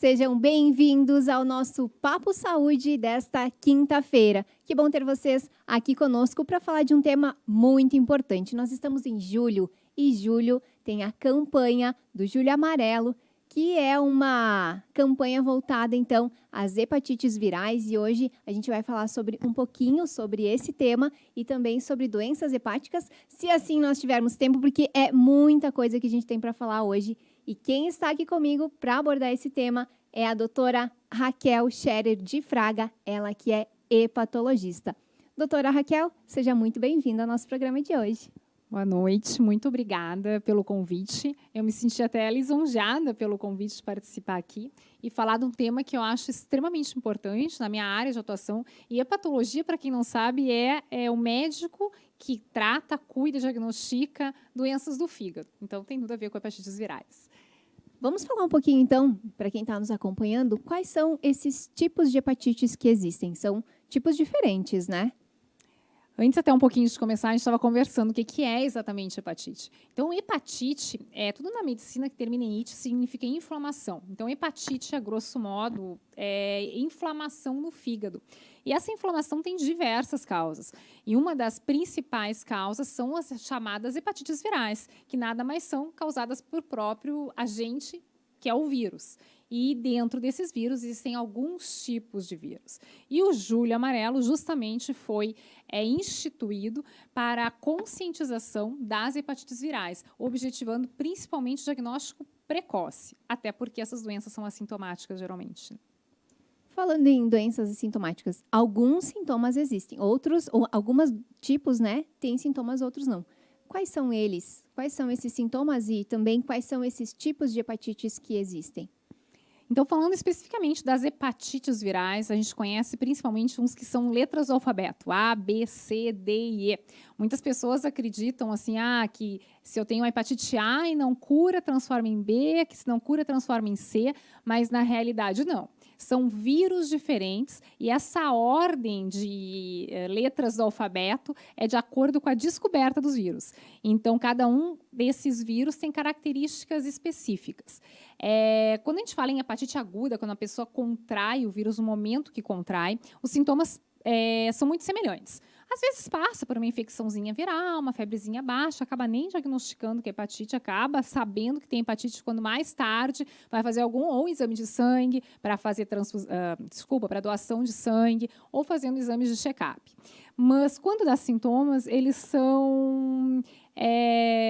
Sejam bem-vindos ao nosso Papo Saúde desta quinta-feira. Que bom ter vocês aqui conosco para falar de um tema muito importante. Nós estamos em julho e julho tem a campanha do Julho Amarelo, que é uma campanha voltada, então, às hepatites virais. E hoje a gente vai falar um pouquinho sobre esse tema e também sobre doenças hepáticas, se assim nós tivermos tempo, porque é muita coisa que a gente tem para falar hoje. E quem está aqui comigo para abordar esse tema é a doutora Raquel Scherer de Fraga, ela que é hepatologista. Doutora Raquel, seja muito bem-vinda ao nosso programa de hoje. Boa noite, muito obrigada pelo convite. Eu me senti até lisonjeada pelo convite de participar aqui e falar de um tema que eu acho extremamente importante na minha área de atuação. E hepatologia, para quem não sabe, é o médico que trata, cuida, diagnostica doenças do fígado. Então, tem tudo a ver com hepatites virais. Vamos falar um pouquinho, então, para quem está nos acompanhando, quais são esses tipos de hepatites que existem? São tipos diferentes, né? Antes até um pouquinho de começar, a gente estava conversando o que é exatamente hepatite. Então, hepatite, tudo na medicina que termina em ite significa inflamação. Então, hepatite, a grosso modo, é inflamação no fígado. E essa inflamação tem diversas causas. E uma das principais causas são as chamadas hepatites virais, que nada mais são causadas por próprio agente, que é o vírus. E dentro desses vírus existem alguns tipos de vírus. E o Julho Amarelo justamente foi instituído para a conscientização das hepatites virais, objetivando principalmente o diagnóstico precoce, até porque essas doenças são assintomáticas geralmente. Falando em doenças assintomáticas, alguns sintomas existem, outros, ou alguns tipos, né, têm sintomas, outros não. Quais são eles? Quais são esses sintomas e também quais são esses tipos de hepatites que existem? Então, falando especificamente das hepatites virais, a gente conhece principalmente uns que são letras do alfabeto, A, B, C, D e E. Muitas pessoas acreditam assim, que se eu tenho uma hepatite A e não cura, transforma em B, que se não cura, transforma em C, mas na realidade não. São vírus diferentes e essa ordem de letras do alfabeto é de acordo com a descoberta dos vírus. Então, cada um desses vírus tem características específicas. Quando a gente fala em hepatite aguda, quando a pessoa contrai o vírus no momento que contrai, os sintomas são muito semelhantes. Às vezes passa por uma infecçãozinha viral, uma febrezinha baixa, acaba nem diagnosticando que é hepatite, acaba sabendo que tem hepatite quando mais tarde vai fazer algum exame de sangue para fazer para doação de sangue ou fazendo exames de check-up. Mas quando dá sintomas,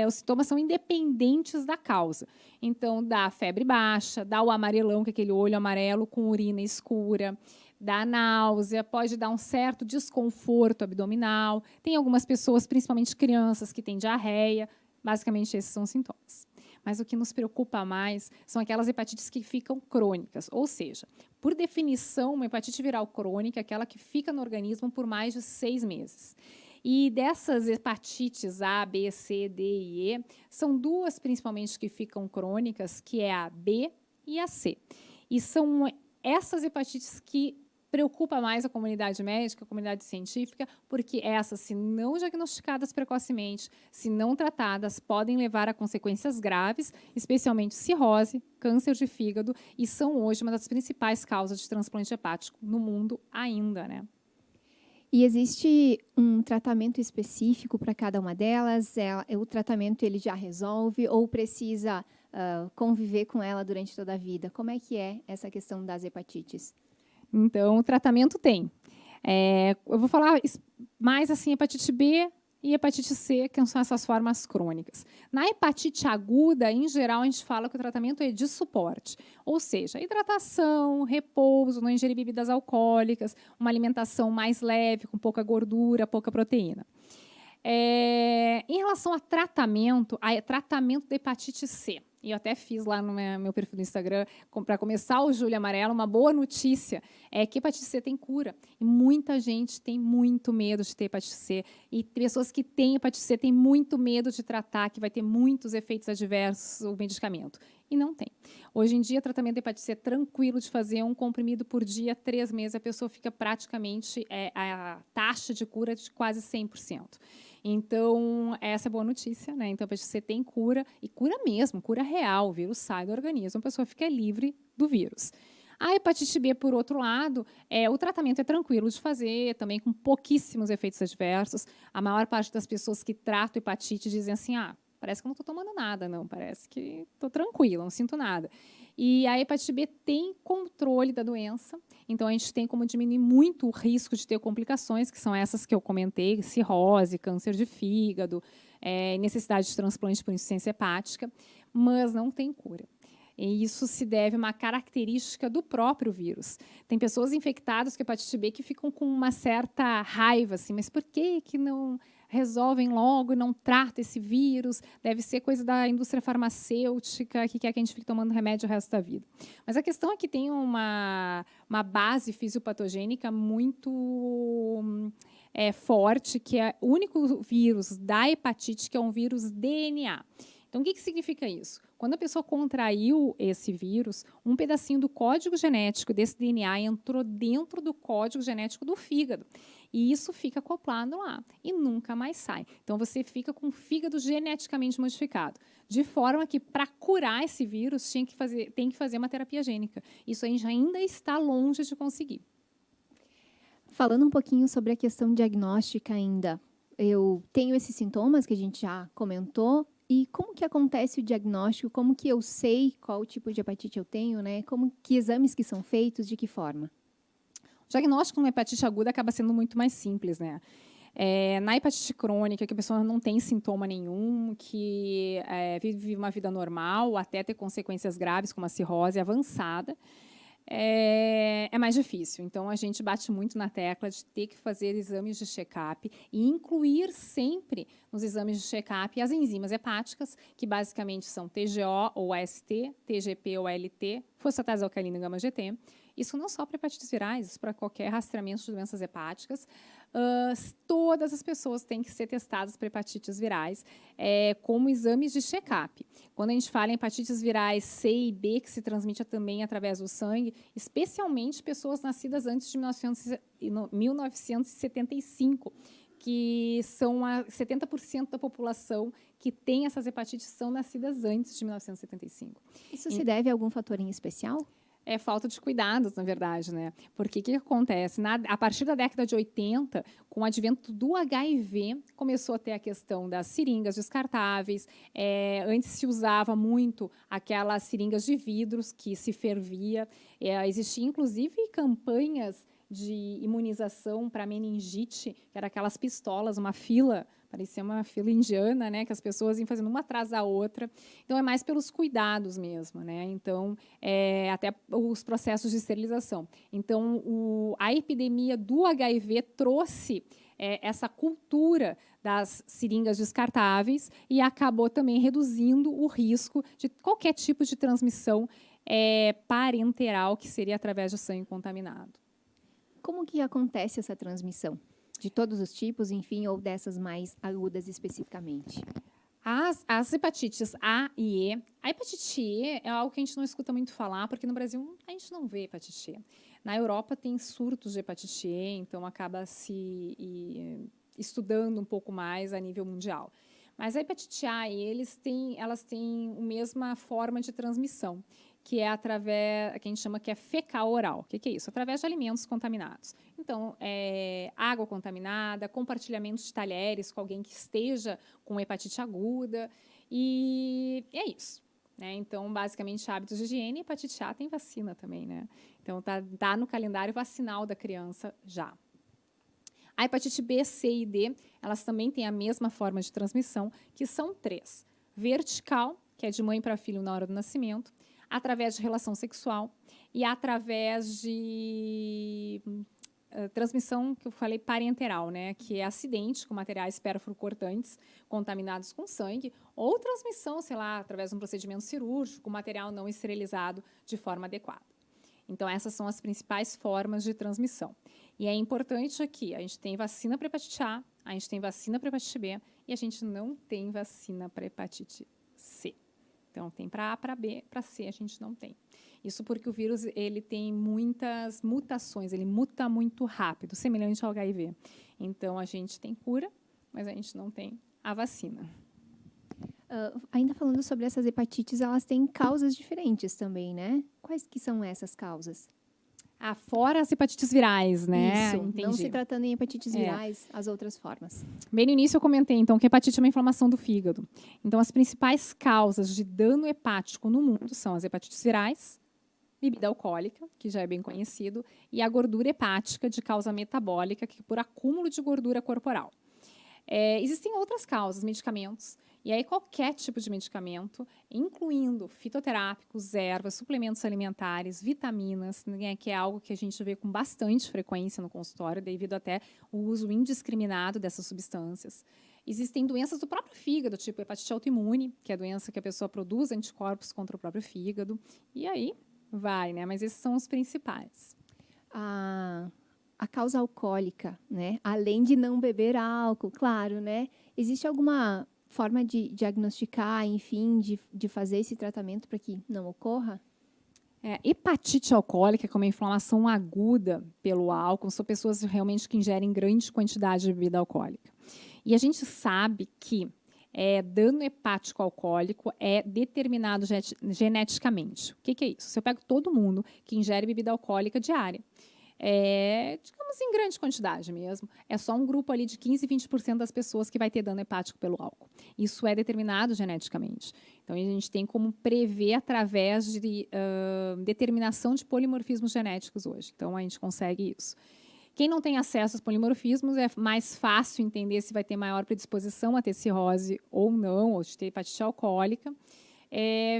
os sintomas são independentes da causa. Então, dá febre baixa, dá o amarelão, que é aquele olho amarelo com urina escura, dá náusea, pode dar um certo desconforto abdominal. Tem algumas pessoas, principalmente crianças, que têm diarreia. Basicamente, esses são os sintomas. Mas o que nos preocupa mais são aquelas hepatites que ficam crônicas. Ou seja, por definição, uma hepatite viral crônica é aquela que fica no organismo por mais de 6 meses. E dessas hepatites A, B, C, D e E, são duas principalmente que ficam crônicas, que é a B e a C. E são essas hepatites que preocupa mais a comunidade médica, a comunidade científica, porque essas, se não diagnosticadas precocemente, se não tratadas, podem levar a consequências graves, especialmente cirrose, câncer de fígado, e são hoje uma das principais causas de transplante hepático no mundo ainda, né? E existe um tratamento específico para cada uma delas? O tratamento ele já resolve ou precisa conviver com ela durante toda a vida? Como é que é essa questão das hepatites? Então, o tratamento tem. Eu vou falar mais assim, hepatite B e hepatite C, que são essas formas crônicas. Na hepatite aguda, em geral, a gente fala que o tratamento é de suporte, ou seja, hidratação, repouso, não ingerir bebidas alcoólicas, uma alimentação mais leve, com pouca gordura, pouca proteína. Em relação a tratamento da hepatite C, e eu até fiz lá no meu perfil do Instagram, para começar o Julho Amarelo, uma boa notícia é que hepatite C tem cura. E muita gente tem muito medo de ter hepatite C. E pessoas que têm hepatite C têm muito medo de tratar, que vai ter muitos efeitos adversos o medicamento. E não tem. Hoje em dia, o tratamento de hepatite C é tranquilo de fazer, um comprimido por dia, 3 meses, a pessoa fica praticamente a taxa de cura de quase 100%. Então, essa é boa notícia, né? Então, a hepatite C tem cura, e cura mesmo, cura real. O vírus sai do organismo, a pessoa fica livre do vírus. A hepatite B, por outro lado, o tratamento é tranquilo de fazer, também com pouquíssimos efeitos adversos. A maior parte das pessoas que tratam hepatite dizem assim, parece que eu não estou tomando nada, não, parece que estou tranquila, não sinto nada. E a hepatite B tem controle da doença, então a gente tem como diminuir muito o risco de ter complicações, que são essas que eu comentei, cirrose, câncer de fígado, necessidade de transplante por insuficiência hepática, mas não tem cura. E isso se deve a uma característica do próprio vírus. Tem pessoas infectadas com hepatite B que ficam com uma certa raiva, assim, mas por que não resolvem logo e não tratam esse vírus? Deve ser coisa da indústria farmacêutica que quer que a gente fique tomando remédio o resto da vida. Mas a questão é que tem uma base fisiopatogênica muito forte, que é o único vírus da hepatite que é um vírus DNA. Então, o que significa isso? Quando a pessoa contraiu esse vírus, um pedacinho do código genético desse DNA entrou dentro do código genético do fígado. E isso fica acoplado lá e nunca mais sai. Então, você fica com o fígado geneticamente modificado. De forma que, para curar esse vírus, tem que fazer uma terapia gênica. Isso a gente ainda está longe de conseguir. Falando um pouquinho sobre a questão diagnóstica ainda, eu tenho esses sintomas que a gente já comentou. E como que acontece o diagnóstico? Como que eu sei qual tipo de hepatite eu tenho, né? Que exames que são feitos, de que forma? O diagnóstico numa hepatite aguda acaba sendo muito mais simples, né? Na hepatite crônica, que a pessoa não tem sintoma nenhum, que vive uma vida normal, até ter consequências graves, como a cirrose avançada, é mais difícil. Então, a gente bate muito na tecla de ter que fazer exames de check-up e incluir sempre nos exames de check-up as enzimas hepáticas, que basicamente são TGO ou AST, TGP ou ALT, fosfatase alcalina e gama-GT. Isso não só para hepatites virais, isso para qualquer rastreamento de doenças hepáticas. Todas as pessoas têm que ser testadas para hepatites virais como exames de check-up. Quando a gente fala em hepatites virais C e B, que se transmite também através do sangue, especialmente pessoas nascidas antes de 1975, que são 70% da população que tem essas hepatites são nascidas antes de 1975. Isso se deve a algum fator em especial? É falta de cuidados, na verdade, né? Porque o que acontece? A partir da década de 80, com o advento do HIV, começou a ter a questão das seringas descartáveis. Antes se usava muito aquelas seringas de vidros que se fervia. Existia, inclusive, campanhas de imunização para meningite, que era aquelas pistolas, uma fila, parecia uma fila indiana, né, que as pessoas iam fazendo uma atrás da outra. Então, é mais pelos cuidados mesmo, né? Então, até os processos de esterilização. Então, a epidemia do HIV trouxe essa cultura das seringas descartáveis e acabou também reduzindo o risco de qualquer tipo de transmissão parenteral, que seria através de sangue contaminado. Como que acontece essa transmissão? De todos os tipos, enfim, ou dessas mais agudas especificamente? As hepatites A e E. A hepatite E é algo que a gente não escuta muito falar, porque no Brasil a gente não vê hepatite E. Na Europa tem surtos de hepatite E, então acaba se estudando um pouco mais a nível mundial. Mas a hepatite A e E, elas têm a mesma forma de transmissão, que é através, que a gente chama que é fecal oral. O que é isso? Através de alimentos contaminados. Então, água contaminada, compartilhamento de talheres com alguém que esteja com hepatite aguda, e é isso. Né? Então, basicamente, hábitos de higiene. Hepatite A tem vacina também, né? Então, tá no calendário vacinal da criança já. A hepatite B, C e D, elas também têm a mesma forma de transmissão, que são 3. Vertical, que é de mãe para filho na hora do nascimento, através de relação sexual e através de transmissão, que eu falei, parenteral, né, que é acidente com materiais pérfuro-cortantes contaminados com sangue, ou transmissão, sei lá, através de um procedimento cirúrgico, com material não esterilizado de forma adequada. Então, essas são as principais formas de transmissão. E é importante aqui, a gente tem vacina para hepatite A, a gente tem vacina para hepatite B e a gente não tem vacina para hepatite C. Então, tem para A, para B, para C a gente não tem. Isso porque o vírus ele tem muitas mutações, ele muta muito rápido, semelhante ao HIV. Então, a gente tem cura, mas a gente não tem a vacina. Ainda falando sobre essas hepatites, elas têm causas diferentes também, né? Quais que são essas causas? Fora as hepatites virais, né? Isso, Entendi. não se tratando em hepatites virais, as outras formas. Bem no início eu comentei, então, que a hepatite é uma inflamação do fígado. Então, as principais causas de dano hepático no mundo são as hepatites virais, bebida alcoólica, que já é bem conhecido, e a gordura hepática de causa metabólica, que é por acúmulo de gordura corporal. Existem outras causas, medicamentos, e aí qualquer tipo de medicamento, incluindo fitoterápicos, ervas, suplementos alimentares, vitaminas, né, que é algo que a gente vê com bastante frequência no consultório, devido até o uso indiscriminado dessas substâncias. Existem doenças do próprio fígado, tipo hepatite autoimune, que é a doença que a pessoa produz anticorpos contra o próprio fígado, e aí vai, né? Mas esses são os principais. A causa alcoólica, né? Além de não beber álcool, claro, né? Existe alguma forma de diagnosticar, enfim, de fazer esse tratamento para que não ocorra? Hepatite alcoólica, que é uma inflamação aguda pelo álcool, são pessoas realmente que ingerem grande quantidade de bebida alcoólica. E a gente sabe que dano hepático alcoólico é determinado geneticamente. O que é isso? Se eu pego todo mundo que ingere bebida alcoólica diária, digamos em grande quantidade mesmo, é só um grupo ali de 15, 20% das pessoas que vai ter dano hepático pelo álcool. Isso é determinado geneticamente. Então, a gente tem como prever através de determinação de polimorfismos genéticos hoje. Então, a gente consegue isso. Quem não tem acesso aos polimorfismos, é mais fácil entender se vai ter maior predisposição a ter cirrose ou não, ou de ter hepatite alcoólica,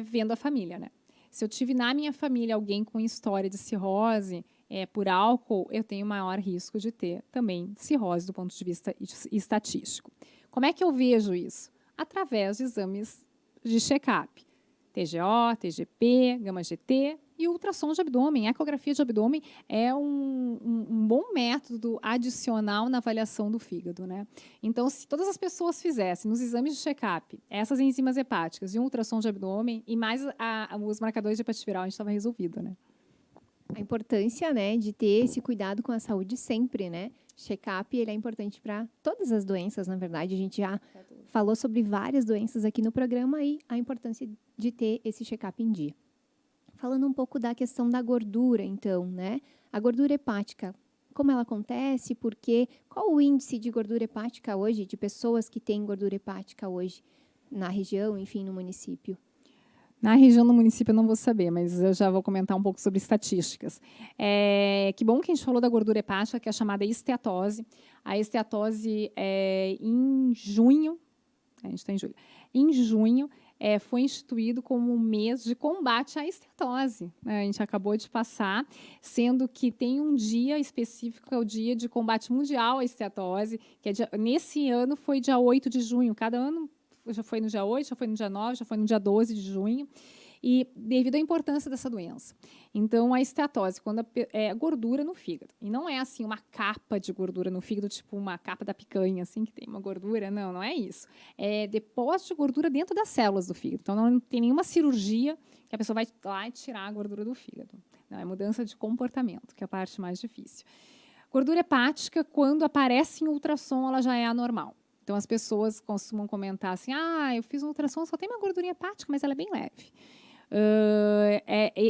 vendo a família, né? Se eu tive na minha família alguém com história de cirrose por álcool, eu tenho maior risco de ter também cirrose do ponto de vista estatístico. Como é que eu vejo isso? Através de exames de check-up. TGO, TGP, gama-GT e ultrassom de abdômen. A ecografia de abdômen é um bom método adicional na avaliação do fígado, né? Então, se todas as pessoas fizessem nos exames de check-up essas enzimas hepáticas e um ultrassom de abdômen e mais os marcadores de hepatite viral, a gente estava resolvido, né? A importância, né, de ter esse cuidado com a saúde sempre, né? Check-up, ele é importante para todas as doenças, na verdade. A gente já falou sobre várias doenças aqui no programa e a importância de ter esse check-up em dia. Falando um pouco da questão da gordura, então, né? A gordura hepática, como ela acontece, por quê? Qual o índice de gordura hepática hoje, de pessoas que têm gordura hepática hoje na região, enfim, no município? Na região do município eu não vou saber, mas eu já vou comentar um pouco sobre estatísticas. Que bom que a gente falou da gordura hepática, que é a chamada esteatose. A esteatose, em junho, a gente está em julho, em junho, foi instituído como um mês de combate à esteatose. A gente acabou de passar, sendo que tem um dia específico, é o Dia de Combate Mundial à Esteatose, que nesse ano foi dia 8 de junho. Cada ano já foi no dia 8, já foi no dia 9, já foi no dia 12 de junho, e devido à importância dessa doença. Então, a esteatose, quando é gordura no fígado, e não é assim uma capa de gordura no fígado, tipo uma capa da picanha, assim, que tem uma gordura, não é isso. É depósito de gordura dentro das células do fígado. Então, não tem nenhuma cirurgia que a pessoa vai lá e tirar a gordura do fígado. Não, é mudança de comportamento, que é a parte mais difícil. Gordura hepática, quando aparece em ultrassom, ela já é anormal. Então, as pessoas costumam comentar assim, eu fiz um ultrassom, só tem uma gordurinha hepática, mas ela é bem leve.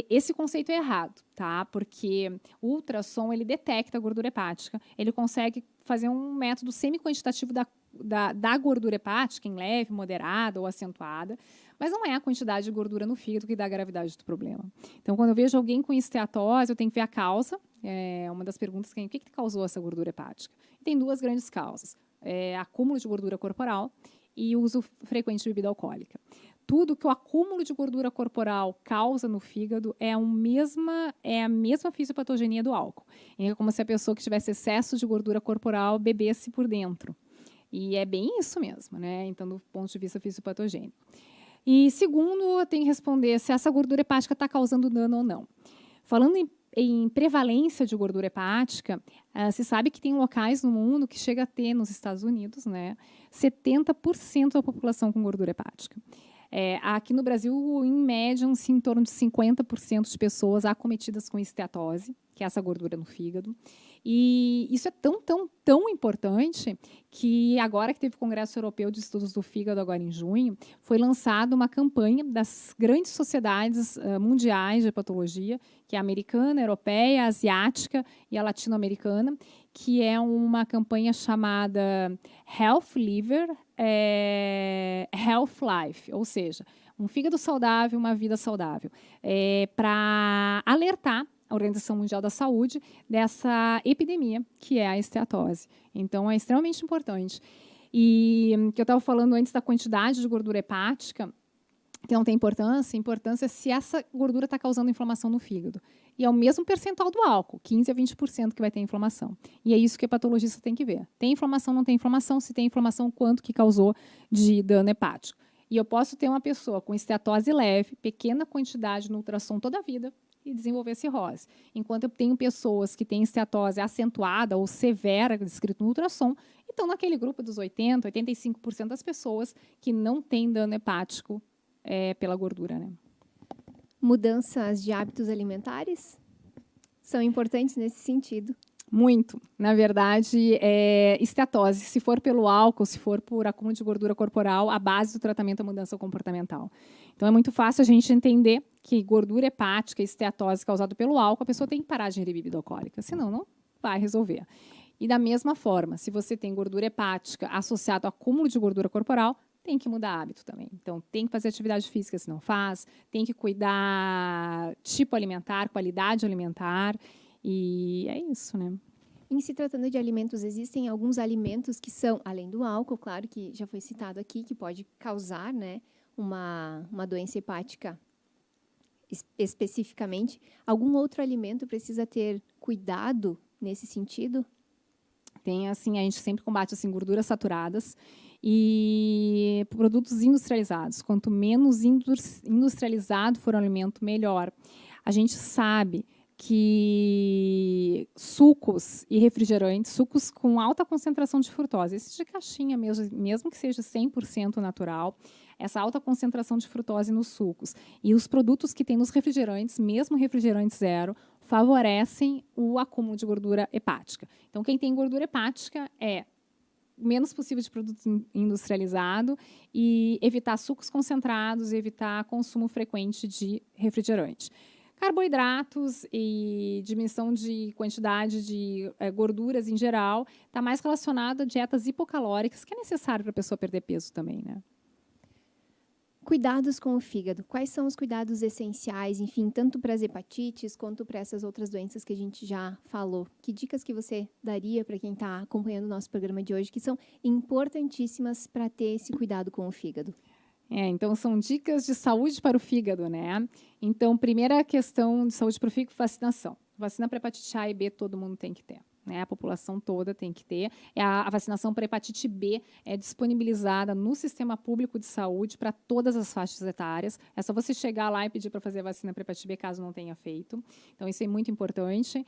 Esse conceito é errado, tá? Porque o ultrassom, ele detecta a gordura hepática, ele consegue fazer um método semi-quantitativo da gordura hepática, em leve, moderada ou acentuada, mas não é a quantidade de gordura no fígado que dá a gravidade do problema. Então, quando eu vejo alguém com esteatose, eu tenho que ver a causa. Uma das perguntas que o que causou essa gordura hepática? E tem duas grandes causas. Acúmulo de gordura corporal e uso frequente de bebida alcoólica. Tudo que o acúmulo de gordura corporal causa no fígado é a mesma fisiopatogenia do álcool. É como se a pessoa que tivesse excesso de gordura corporal bebesse por dentro. E é bem isso mesmo, né? Então, do ponto de vista fisiopatogênico. E segundo, eu tenho que responder se essa gordura hepática está causando dano ou não. Falando em prevalência de gordura hepática, se sabe que tem locais no mundo que chega a ter, nos Estados Unidos, né, 70% da população com gordura hepática. Aqui no Brasil, em média, em torno de 50% de pessoas acometidas com esteatose, que é essa gordura no fígado. E isso é tão importante que agora que teve o Congresso Europeu de Estudos do Fígado, agora em junho, foi lançada uma campanha das grandes sociedades mundiais de hepatologia, que é a americana, a europeia, a asiática e a latino-americana, que é uma campanha chamada Health Liver, Health Life, ou seja, um fígado saudável, uma vida saudável, para alertar a Organização Mundial da Saúde dessa epidemia que é a esteatose. Então, é extremamente importante. E que eu estava falando antes da quantidade de gordura hepática, que não tem importância, a importância é se essa gordura está causando inflamação no fígado. E é o mesmo percentual do álcool, 15% a 20% que vai ter inflamação. E é isso que o hepatologista tem que ver. Tem inflamação, não tem inflamação? Se tem inflamação, quanto que causou de dano hepático? E eu posso ter uma pessoa com esteatose leve, pequena quantidade no ultrassom toda a vida, e desenvolver cirrose. Enquanto eu tenho pessoas que têm esteatose acentuada ou severa, descrito no ultrassom, e estão naquele grupo dos 80%, 85% das pessoas que não têm dano hepático pela gordura. Né? Mudanças de hábitos alimentares são importantes nesse sentido. Muito. Na verdade, esteatose, se for pelo álcool, se for por acúmulo de gordura corporal, a base do tratamento é mudança comportamental. Então, é muito fácil a gente entender que gordura hepática e esteatose causada pelo álcool, a pessoa tem que parar de ingerir bebida alcoólica, senão não vai resolver. E da mesma forma, se você tem gordura hepática associada ao acúmulo de gordura corporal, tem que mudar hábito também. Então, tem que fazer atividade física se não faz, tem que cuidar tipo alimentar, qualidade alimentar, e é isso, né? Em se tratando de alimentos, existem alguns alimentos que são, além do álcool, claro que já foi citado aqui, que pode causar, né, uma doença hepática especificamente. Algum outro alimento precisa ter cuidado nesse sentido? Tem, assim, a gente sempre combate assim, gorduras saturadas e produtos industrializados. Quanto menos industrializado for o alimento, melhor. A gente sabe que sucos e refrigerantes, sucos com alta concentração de frutose, esse de caixinha mesmo que seja 100% natural, essa alta concentração de frutose nos sucos e os produtos que tem nos refrigerantes, mesmo refrigerante zero, favorecem o acúmulo de gordura hepática. Então, quem tem gordura hepática menos possível de produto industrializado e evitar sucos concentrados, evitar consumo frequente de refrigerante. Carboidratos e diminuição de quantidade de gorduras em geral está mais relacionado a dietas hipocalóricas, que é necessário para a pessoa perder peso também, né? Cuidados com o fígado. Quais são os cuidados essenciais, enfim, tanto para as hepatites quanto para essas outras doenças que a gente já falou? Que dicas que você daria para quem está acompanhando o nosso programa de hoje, que são importantíssimas para ter esse cuidado com o fígado? Então, são dicas de saúde para o fígado, né? Então, primeira questão de saúde para o fígado, vacinação. Vacina para hepatite A e B todo mundo tem que ter. Né? A população toda tem que ter. A vacinação para hepatite B é disponibilizada no sistema público de saúde para todas as faixas etárias. É só você chegar lá e pedir para fazer a vacina para hepatite B, caso não tenha feito. Então, isso é muito importante.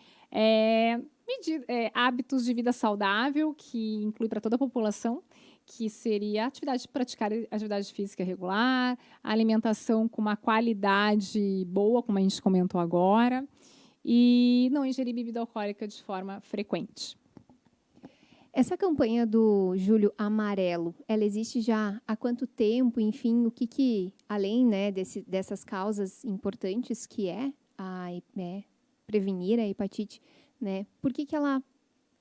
Hábitos de vida saudável, que inclui para toda a população, que seria praticar atividade física regular, alimentação com uma qualidade boa, como a gente comentou agora, e não ingerir bebida alcoólica de forma frequente. Essa campanha do Julho Amarelo, ela existe já há quanto tempo? Enfim, o que além, né, dessas causas importantes que prevenir a hepatite, né? Por que ela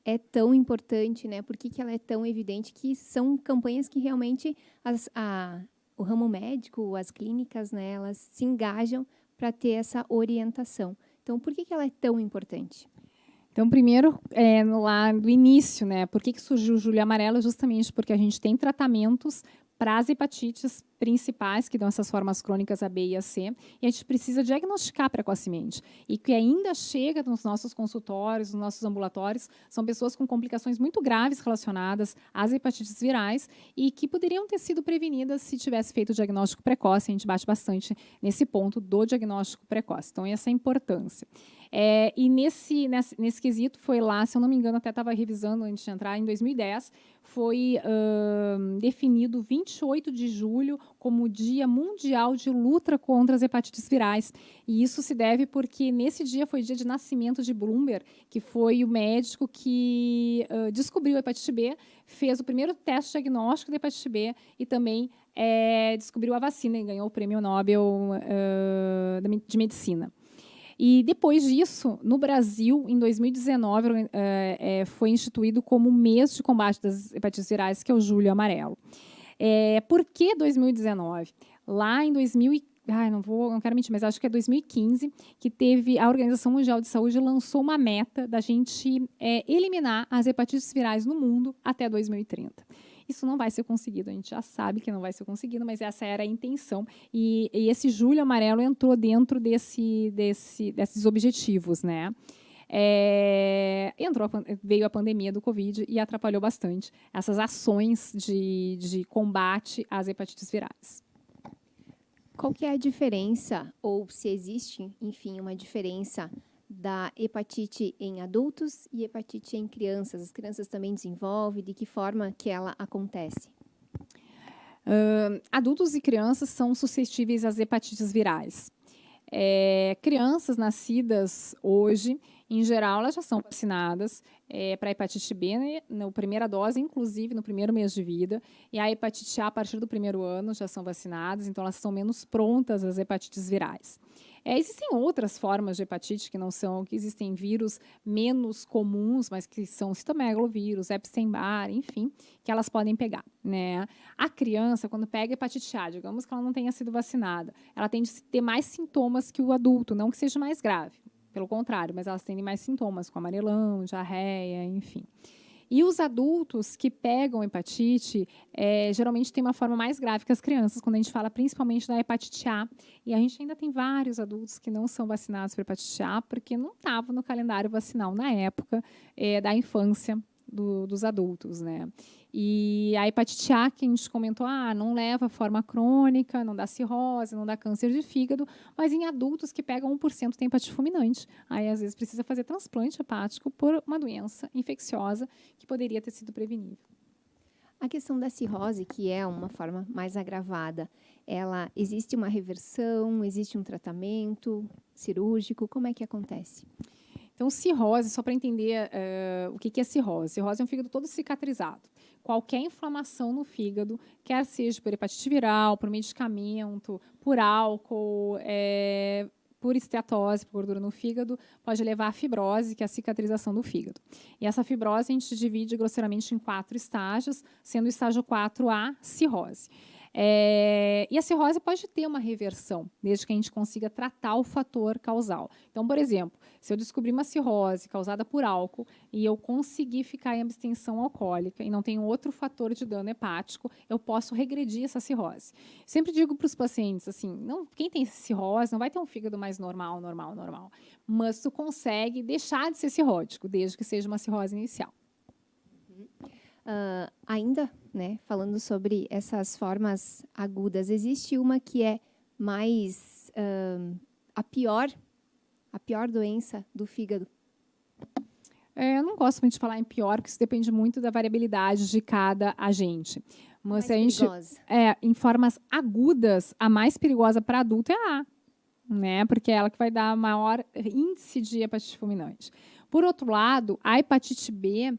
é tão importante, né? Por que ela é tão evidente? Que são campanhas que realmente o ramo médico, as clínicas, né, elas se engajam para ter essa orientação. Então, por que ela é tão importante? Então, primeiro, lá do início, né? Por que surgiu o Julho Amarelo? Justamente porque a gente tem tratamentos para as hepatites principais, que dão essas formas crônicas A, B e a C, e a gente precisa diagnosticar precocemente. E que ainda chega nos nossos consultórios, nos nossos ambulatórios, são pessoas com complicações muito graves relacionadas às hepatites virais e que poderiam ter sido prevenidas se tivesse feito o diagnóstico precoce. A gente bate bastante nesse ponto do diagnóstico precoce. Então, essa é a importância. E nesse quesito foi lá, se eu não me engano, até estava revisando antes de entrar, em 2010, foi definido 28 de julho como o Dia Mundial de Luta contra as Hepatites Virais. E isso se deve porque nesse dia foi o dia de nascimento de Bloomberg, que foi o médico que descobriu a hepatite B, fez o primeiro teste diagnóstico da hepatite B e também descobriu a vacina e ganhou o Prêmio Nobel de Medicina. E depois disso, no Brasil, em 2019, foi instituído como o mês de combate das hepatites virais, que é o Julho Amarelo. Por que 2019? Lá em 2000, não quero mentir, mas acho que é 2015, que teve a Organização Mundial de Saúde lançou uma meta da gente eliminar as hepatites virais no mundo até 2030. Isso não vai ser conseguido, a gente já sabe que não vai ser conseguido, mas essa era a intenção. E esse Julho Amarelo entrou dentro desses objetivos, né? Veio a pandemia do Covid e atrapalhou bastante essas ações de combate às hepatites virais. Qual que é a diferença, ou se existe, enfim, uma diferença da hepatite em adultos e hepatite em crianças? As crianças também desenvolvem? De que forma que ela acontece? Adultos e crianças são suscetíveis às hepatites virais. Crianças nascidas hoje, em geral, elas já são vacinadas para a hepatite B, né, na primeira dose, inclusive no primeiro mês de vida, e a hepatite A partir do primeiro ano já são vacinadas, então elas são menos prontas às hepatites virais. Existem outras formas de hepatite que não são, que existem vírus menos comuns, mas que são citomegalovírus, Epstein-Barr, enfim, que elas podem pegar, né? A criança, quando pega hepatite A, digamos que ela não tenha sido vacinada, ela tende a ter mais sintomas que o adulto, não que seja mais grave, pelo contrário, mas elas têm mais sintomas, com amarelão, diarreia, enfim. E os adultos que pegam hepatite, geralmente tem uma forma mais grave que as crianças, quando a gente fala principalmente da hepatite A. E a gente ainda tem vários adultos que não são vacinados para hepatite A, porque não estavam no calendário vacinal na época da infância dos adultos, né? E a hepatite A, que a gente comentou, não leva forma crônica, não dá cirrose, não dá câncer de fígado, mas em adultos que pegam 1% tem hepatite fulminante. Aí, às vezes, precisa fazer transplante hepático por uma doença infecciosa que poderia ter sido prevenível. A questão da cirrose, que é uma forma mais agravada, existe uma reversão, existe um tratamento cirúrgico? Como é que acontece? Então, cirrose, só para entender o que é cirrose. Cirrose é um fígado todo cicatrizado. Qualquer inflamação no fígado, quer seja por hepatite viral, por medicamento, por álcool, por esteatose, por gordura no fígado, pode levar à fibrose, que é a cicatrização do fígado. E essa fibrose a gente divide grosseiramente em 4 estágios, sendo o estágio 4 a cirrose. E a cirrose pode ter uma reversão, desde que a gente consiga tratar o fator causal. Então, por exemplo, se eu descobrir uma cirrose causada por álcool e eu conseguir ficar em abstenção alcoólica e não tenho outro fator de dano hepático, eu posso regredir essa cirrose. Sempre digo para os pacientes, assim, quem tem cirrose não vai ter um fígado mais normal, mas tu consegue deixar de ser cirrótico, desde que seja uma cirrose inicial. Ainda, né, falando sobre essas formas agudas, existe uma que é mais a pior doença do fígado? Eu não gosto muito de falar em pior, porque isso depende muito da variabilidade de cada agente. Mas mais perigosa? Em formas agudas, a mais perigosa para adulto é a A, né? Porque é ela que vai dar maior índice de hepatite fulminante. Por outro lado, a hepatite B,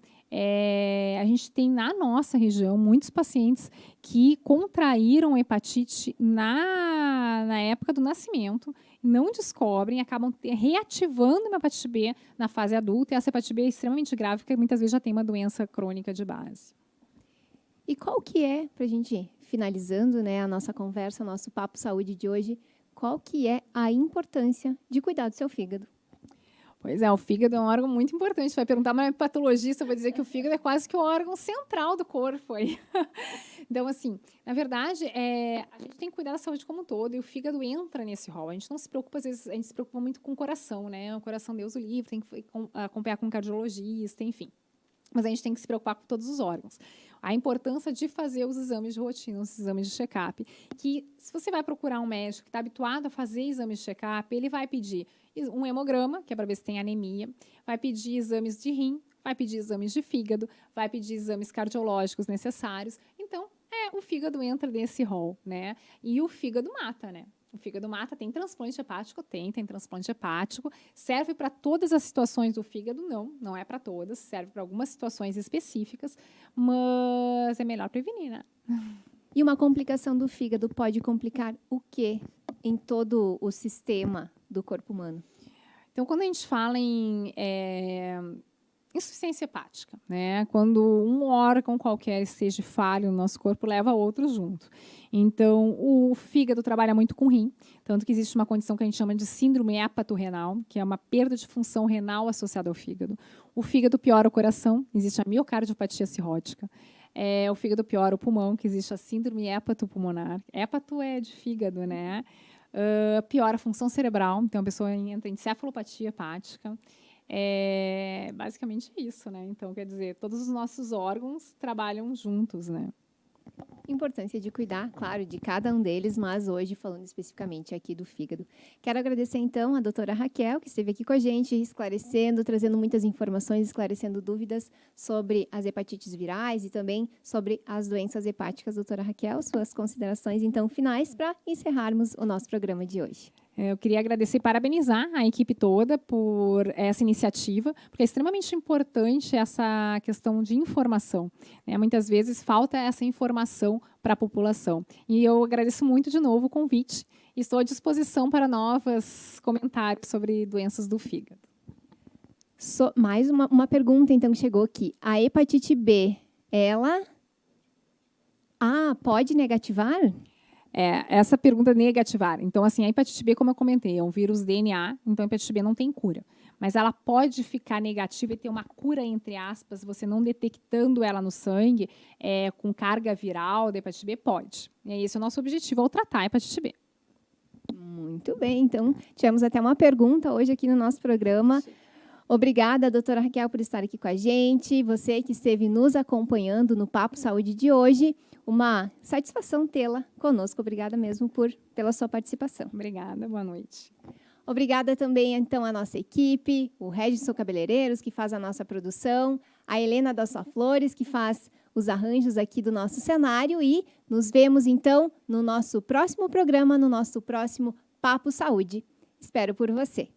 a gente tem na nossa região muitos pacientes que contraíram hepatite na época do nascimento, não descobrem, acabam reativando uma hepatite B na fase adulta, e essa hepatite B é extremamente grave, porque muitas vezes já tem uma doença crônica de base. E qual que é, para a gente finalizando, né, a nossa conversa, o nosso Papo Saúde de hoje, qual que é a importância de cuidar do seu fígado? Pois é, o fígado é um órgão muito importante. Vai perguntar para uma patologista, eu vou dizer que o fígado é quase que o órgão central do corpo. Aí. Então, assim, na verdade, a gente tem que cuidar da saúde como um todo, e o fígado entra nesse rol. A gente não se preocupa, às vezes, a gente se preocupa muito com o coração, né? O coração, Deus o livre, tem que acompanhar com um cardiologista, enfim. Mas a gente tem que se preocupar com todos os órgãos. A importância de fazer os exames de rotina, os exames de check-up, que se você vai procurar um médico que está habituado a fazer exames de check-up, ele vai pedir um hemograma, que é para ver se tem anemia, vai pedir exames de rim, vai pedir exames de fígado, vai pedir exames cardiológicos necessários. Então, o fígado entra nesse rol, né? E o fígado mata, né? O fígado mata, tem transplante hepático? Tem transplante hepático. Serve para todas as situações do fígado? Não é para todas. Serve para algumas situações específicas, mas é melhor prevenir, né? E uma complicação do fígado pode complicar o quê em todo o sistema do corpo humano? Então, quando a gente fala em insuficiência hepática, né? Quando um órgão qualquer esteja falho no nosso corpo, leva outro junto. Então, o fígado trabalha muito com o rim, tanto que existe uma condição que a gente chama de síndrome hepatorrenal, que é uma perda de função renal associada ao fígado. O fígado piora o coração, existe a miocardiopatia cirrótica. O fígado piora o pulmão, que existe a síndrome hepatopulmonar. Hepato é de fígado, né? Piora a função cerebral, então a pessoa entra em encefalopatia hepática. Basicamente isso, né? Então, quer dizer, todos os nossos órgãos trabalham juntos, né? Importância de cuidar, claro, de cada um deles, mas hoje falando especificamente aqui do fígado. Quero agradecer, então, a doutora Raquel, que esteve aqui com a gente, esclarecendo, trazendo muitas informações, esclarecendo dúvidas sobre as hepatites virais e também sobre as doenças hepáticas. Doutora Raquel, suas considerações, então, finais para encerrarmos o nosso programa de hoje. Eu queria agradecer e parabenizar a equipe toda por essa iniciativa, porque é extremamente importante essa questão de informação, né? Muitas vezes falta essa informação para a população. E eu agradeço muito de novo o convite e estou à disposição para novos comentários sobre doenças do fígado. Mais uma pergunta, então, que chegou aqui. A hepatite B, ela pode negativar? Essa pergunta negativar. Então, assim, a hepatite B, como eu comentei, é um vírus DNA, então a hepatite B não tem cura. Mas ela pode ficar negativa e ter uma cura, entre aspas, você não detectando ela no sangue, com carga viral da hepatite B, pode. E esse é o nosso objetivo, ao tratar a hepatite B. Muito bem, então, tivemos até uma pergunta hoje aqui no nosso programa. Obrigada, doutora Raquel, por estar aqui com a gente. Você que esteve nos acompanhando no Papo Saúde de hoje. Uma satisfação tê-la conosco. Obrigada mesmo pela sua participação. Obrigada, boa noite. Obrigada também, então, à nossa equipe, o Regison Cabeleireiros, que faz a nossa produção, a Helena da Sua Flores, que faz os arranjos aqui do nosso cenário. E nos vemos, então, no nosso próximo programa, no nosso próximo Papo Saúde. Espero por você.